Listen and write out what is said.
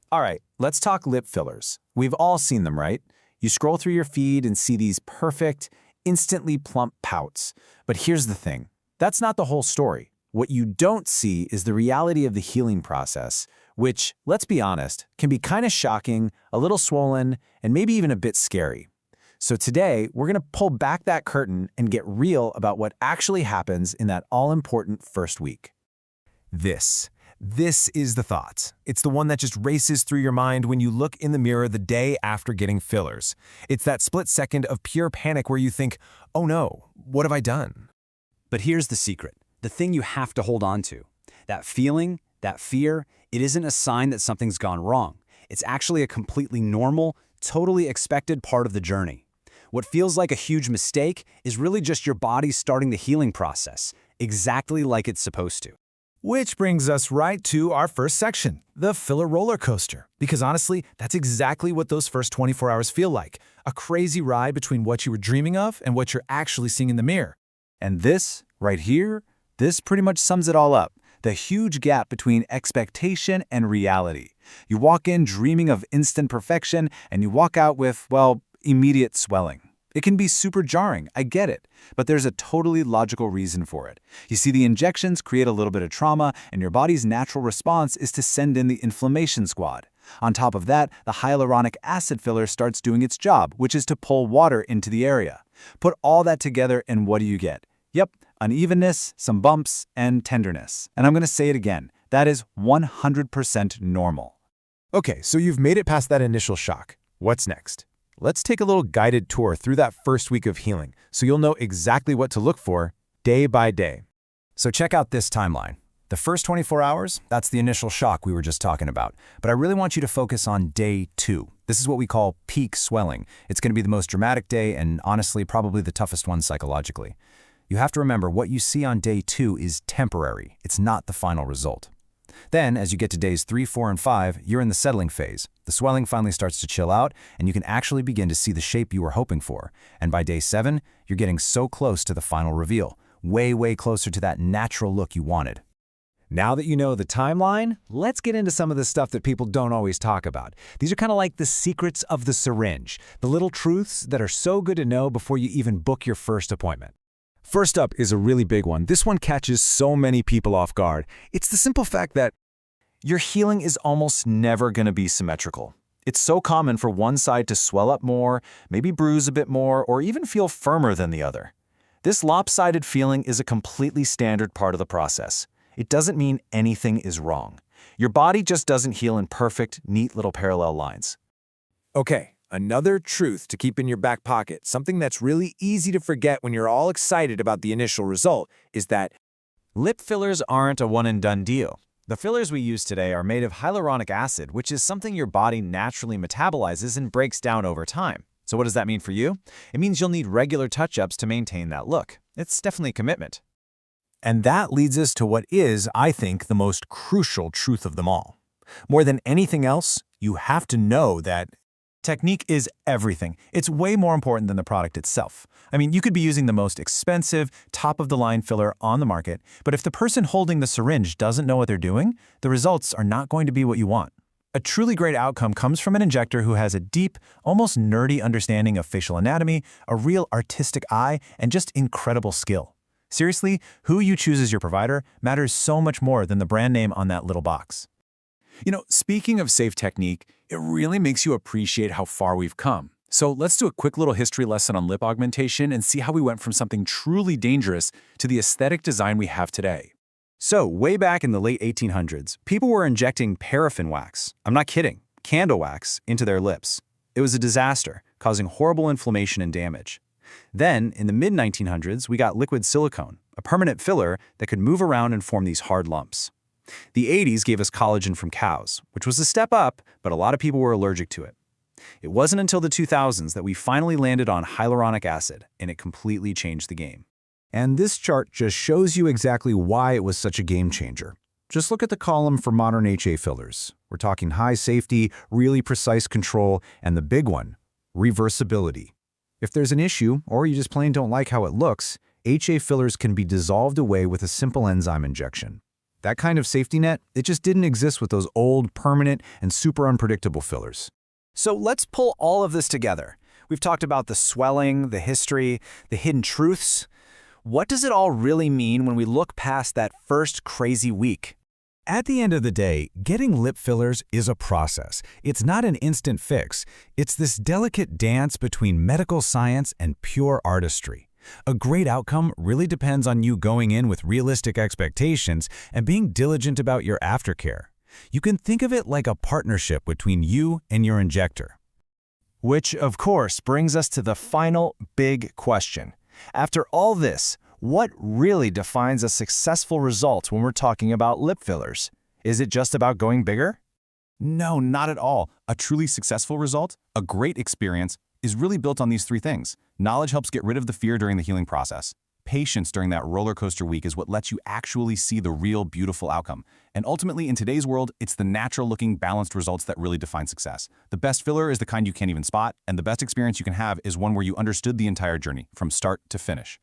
All right, let's talk lip fillers. We've all seen them, right? You scroll through your feed and see these perfect, instantly plump pouts. But here's the thing. That's not the whole story. What you don't see is the reality of the healing process, which, let's be honest, can be kind of shocking, a little swollen, and maybe even a bit scary. So today, we're going to pull back that curtain and get real about what actually happens in that all-important first week. This is the thought. It's the one that just races through your mind when you look in the mirror the day after getting fillers. It's that split second of pure panic where you think, oh no, what have I done? But here's the secret, the thing you have to hold on to. That feeling, that fear, it isn't a sign that something's gone wrong. It's actually a completely normal, totally expected part of the journey. What feels like a huge mistake is really just your body starting the healing process, exactly like it's supposed to. Which brings us right to our first section, the filler roller coaster. Because honestly, that's exactly what those first 24 hours feel like. A crazy ride between what you were dreaming of and what you're actually seeing in the mirror. And this, right here, this pretty much sums it all up. The huge gap between expectation and reality. You walk in dreaming of instant perfection, and you walk out with, well, immediate swelling. It can be super jarring, I get it, but there's a totally logical reason for it. You see, the injections create a little bit of trauma, and your body's natural response is to send in the inflammation squad. On top of that, the hyaluronic acid filler starts doing its job, which is to pull water into the area. Put all that together, and what do you get? Yep, unevenness, some bumps, and tenderness. And I'm going to say it again, that is 100% normal. Okay, so you've made it past that initial shock. What's next? Let's take a little guided tour through that first week of healing so you'll know exactly what to look for day by day. So check out this timeline. The first 24 hours, that's the initial shock we were just talking about. But I really want you to focus on day 2. This is what we call peak swelling. It's going to be the most dramatic day and honestly probably the toughest one psychologically. You have to remember what you see on day 2 is temporary. It's not the final result. Then, as you get to days 3, 4, and 5, you're in the settling phase. The swelling finally starts to chill out, and you can actually begin to see the shape you were hoping for. And by day 7, you're getting so close to the final reveal, way closer to that natural look you wanted. Now that you know the timeline, let's get into some of the stuff that people don't always talk about. These are kind of like the secrets of the syringe, the little truths that are so good to know before you even book your first appointment. First up is a really big one. This one catches so many people off guard. It's the simple fact that your healing is almost never going to be symmetrical. It's so common for one side to swell up more, maybe bruise a bit more, or even feel firmer than the other. This lopsided feeling is a completely standard part of the process. It doesn't mean anything is wrong. Your body just doesn't heal in perfect, neat little parallel lines. Okay, another truth to keep in your back pocket, something that's really easy to forget when you're all excited about the initial result, is that lip fillers aren't a one-and-done deal. The fillers we use today are made of hyaluronic acid, which is something your body naturally metabolizes and breaks down over time. So what does that mean for you? It means you'll need regular touch-ups to maintain that look. It's definitely a commitment. And that leads us to what is, I think, the most crucial truth of them all. More than anything else, you have to know that technique is everything. It's way more important than the product itself. I mean, you could be using the most expensive, top-of-the-line filler on the market, but if the person holding the syringe doesn't know what they're doing, the results are not going to be what you want. A truly great outcome comes from an injector who has a deep, almost nerdy understanding of facial anatomy, a real artistic eye, and just incredible skill. Seriously, who you choose as your provider matters so much more than the brand name on that little box. You know, speaking of safe technique, it really makes you appreciate how far we've come. So let's do a quick little history lesson on lip augmentation and see how we went from something truly dangerous to the aesthetic design we have today. So, way back in the late 1800s, people were injecting paraffin wax, I'm not kidding, candle wax, into their lips. It was a disaster, causing horrible inflammation and damage. Then, in the mid-1900s, we got liquid silicone, a permanent filler that could move around and form these hard lumps. The 80s gave us collagen from cows, which was a step up, but a lot of people were allergic to it. It wasn't until the 2000s that we finally landed on hyaluronic acid, and it completely changed the game. And this chart just shows you exactly why it was such a game changer. Just look at the column for modern HA fillers. We're talking high safety, really precise control, and the big one, reversibility. If there's an issue, or you just plain don't like how it looks, HA fillers can be dissolved away with a simple enzyme injection. That kind of safety net, it just didn't exist with those old, permanent, and super unpredictable fillers. So let's pull all of this together. We've talked about the swelling, the history, the hidden truths. What does it all really mean when we look past that first crazy week? At the end of the day, getting lip fillers is a process. It's not an instant fix. It's this delicate dance between medical science and pure artistry. A great outcome really depends on you going in with realistic expectations and being diligent about your aftercare. You can think of it like a partnership between you and your injector. Which, of course, brings us to the final big question. After all this, what really defines a successful result when we're talking about lip fillers? Is it just about going bigger? No, not at all. A truly successful result, a great experience, is really built on these three things. Knowledge helps get rid of the fear during the healing process. Patience during that roller coaster week is what lets you actually see the real, beautiful outcome. And ultimately, in today's world, it's the natural-looking, balanced results that really define success. The best filler is the kind you can't even spot, and the best experience you can have is one where you understood the entire journey, from start to finish.